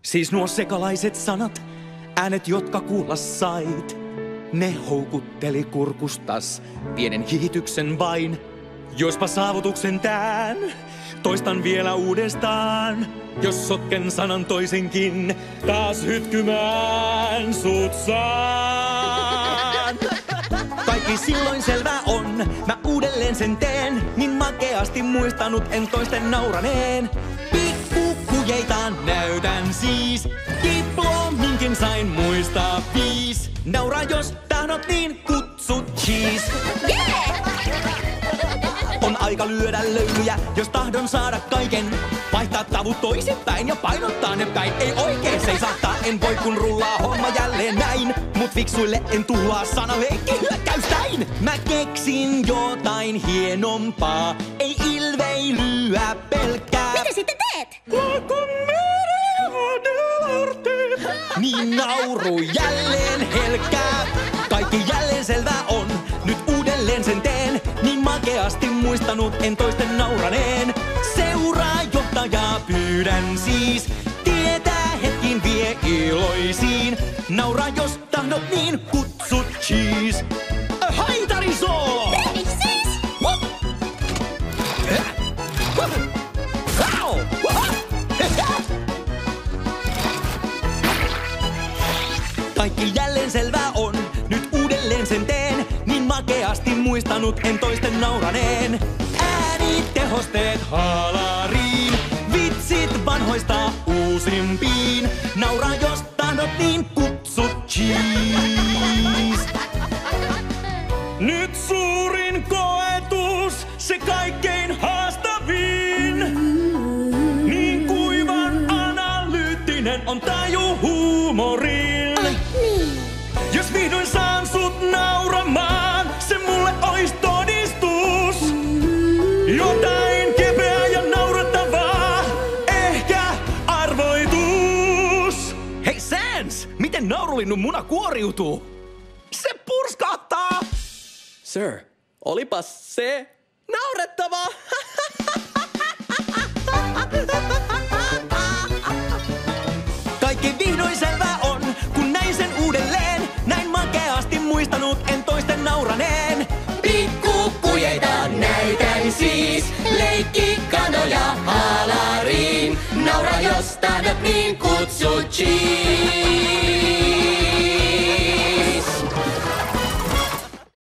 Siis nuo sekalaiset sanat, äänet jotka kuulla sait, ne houkutteli kurkustas pienen hihityksen vain. Jospa saavutuksen tän, toistan vielä uudestaan. Jos sotken sanan toisenkin, taas hytkymään sut saan. Kaikki silloin selvää on, mä uudelleen sen teen. Niin makeasti muistanut en toisten nauraneen. Pikkukujeitaan näytän siis, diplominkin sain muistaa 5. Naura jos tahdot niin kutsu cheese. On aika lyödä löylyjä, jos tahdon saada kaiken. Vaihtaa tavut toisinpäin ja painottaa ne päin. Ei oikein seisahtaa, en voi kun rullaa homma jälleen näin. Mut fiksuille en tuhlaa sanaleikki hyökkäystäin. Mä keksin jotain hienompaa, ei ilveilyä pelkkää. Mitä sitten teet? Niin nauru jälleen helkkää. Kaikki jälleen selvää on, nyt uudelleen sen teen. Niin makeasti muistanut en toisten nauraneen. Seuraa johtajaa pyydän siis, tietää hetkin vie iloisiin. Naura jos tahdot niin kutsu cheese. Haitarisoo! Ei siis! Kaikki jälleen selvää on, nyt uudelleen sen teen. Niin makeasti muistanut en toisten nauraneen. Äänitehosteet haalariin, vitsit vanhoista uusimpiin. Naura jos tahdot niin kutsu cheese. Nyt suurin koetus, se kaikkein haastavin. Niin kuivan analyyttinen on taju huumoriin. Jos vihdoin saan sut nauramaan, se mulle ois todistus. Jotain kepeää ja naurattavaa, ehkä arvoitus. Hei Sans, miten naurulinnun muna kuoriutuu? Se purskahtaa! Sir, olipas se naurettavaa! Kaikki vihdoin selvää on, kun näin sen uudelleen. Näin makeasti muistanut en toisten nauraneen. Pikkukujeita näytän siis, leikki kanoja haalariin. Naura jos tahdot niin kutsu cheese.